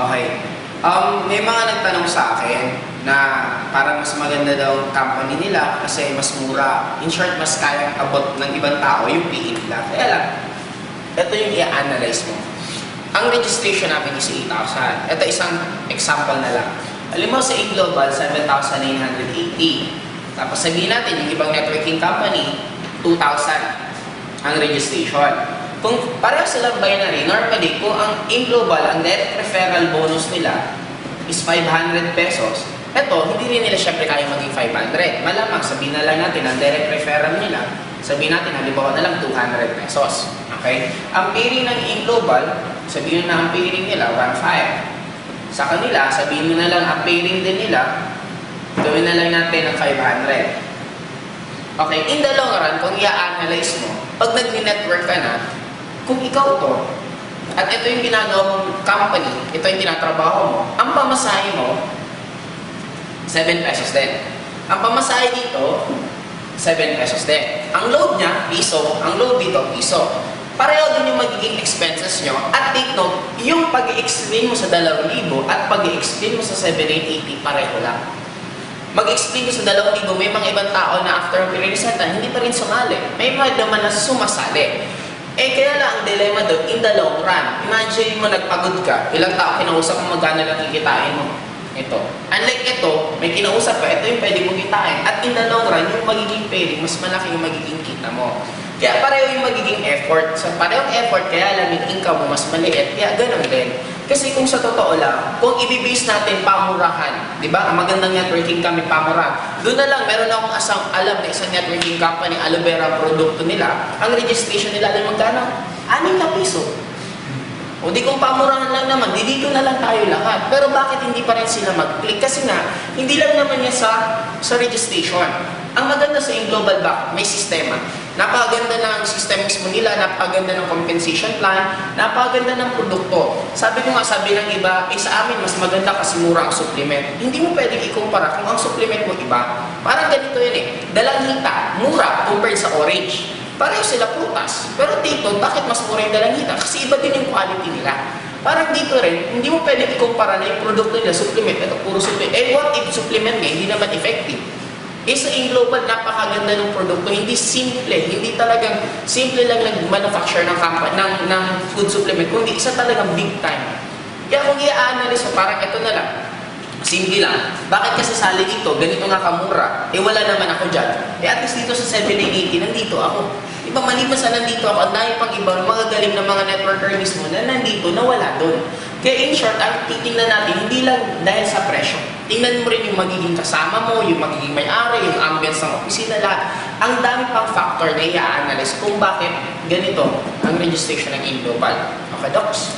Okay. May mga nagtanong sa akin na parang mas maganda daw ang company nila kasi mas mura. In short, mas kayang abot ng ibang tao yung PE nila. Kaya lang, ito yung i-analyze mo. Ang registration namin is 8,000. Ito isang example na lang. Alam mo sa Global, 7,980. Tapos sabihin natin, yung ibang networking company, 2,000 ang registration. Kung pareho silang binary, normally, kung ang Global, ang direct referral bonus nila is 500 pesos, eto, hindi rin nila syempre kaya maging 500. Malamang, sabihin na lang natin, ang direct referral nila, sabihin natin, halimbawa na lang 200 pesos. Okay? Ang pairing ng Global, sabihin na ang pairing nila, 1.5. Sa kanila, sabihin mo na lang, ang pairing din nila, gawin na lang natin ng 500. Okay, in the long run, kung i-analyze mo, pag nag-network ka na, kung ikaw to, at ito yung ginagawa mong company, ito yung tinatrabaho mo, ang pamasahe mo, 7 pesos din. Ang pamasahe dito, 7 pesos din. Ang load niya, piso. Ang load dito, piso. Pareho din yung magiging expenses nyo. At take note, yung pag-i-explain mo sa 2,000 at pag-i-explain mo sa 7,880, pareho lang. Mag-explain ko sa 2,000, may mga ibang tao na after pinresentan, hindi pa rin sumali. May mga naman na sumasali. Kaya lang ang dilema doon, in the long run, imagine mo nagpagod ka, ilang tao kinausap mo, magkano lang kikitain mo. Ito. Unlike ito, may kinausap pa, ito yung pwede mong kitain. At in the long run, yung magiging pairing, mas malaki yung magiging kita mo. Kaya pareho yung magiging effort. So parehong effort, kaya lang yung income mo mas maliit. Kaya ganun din. Kasi kung sa totoo lang, kung i-base natin pamurahan, di ba? Ang magandang networking kami pamurahan. Doon na lang, meron akong alam na isang networking company, aloe vera produkto nila, ang registration nila ay magkano? 6 na piso. O di kung pamurahan lang naman, di dito na lang tayo lahat. Pero bakit hindi pa rin sila mag-click? Kasi nga, hindi lang naman niya sa registration. Ang maganda sa Global Bank, may sistema. Napakaganda ng system mismo nila, napakaganda ng compensation plan, napakaganda ng produkto. Sabi ko nga, sabi ng iba, sa amin mas maganda kasi mura ang supplement. Hindi mo pwedeng ikumpara kung ang supplement mo iba. Parang ganito yun Dalanghita, mura compared sa orange. Pareho sila prutas. Pero dito, bakit mas mura yung dalanghita? Kasi iba din yung quality nila. Parang dito rin, hindi mo pwedeng ikumpara na yung produkto nila, supplement, ito puro supplement. What if supplement nga, hindi naman effective? Sa Global, napakaganda ng produkto. Hindi simple. Hindi talagang simple lang nag-manufacture ng food supplement. Kundi isa talagang big time. Kaya kung i-analyze mo, parang ito na lang. Simple lang. Bakit kasi sali dito? Ganito nga kamura. Wala naman ako dyan. At least dito sa 7,980, nandito ako. Diba, maliban sa nandito ako, ang dahil pang iba, mga galing na mga networker mismo na nandito, na wala doon. Kaya in short, ang titingnan natin, hindi lang dahil sa presyo. Tingnan mo rin yung magiging kasama mo, yung magiging may-ari, yung ambience ng opisina, lahat. Ang dami pang factor na i-analyze kung bakit ganito ang registration ng Global. Okay, Docs?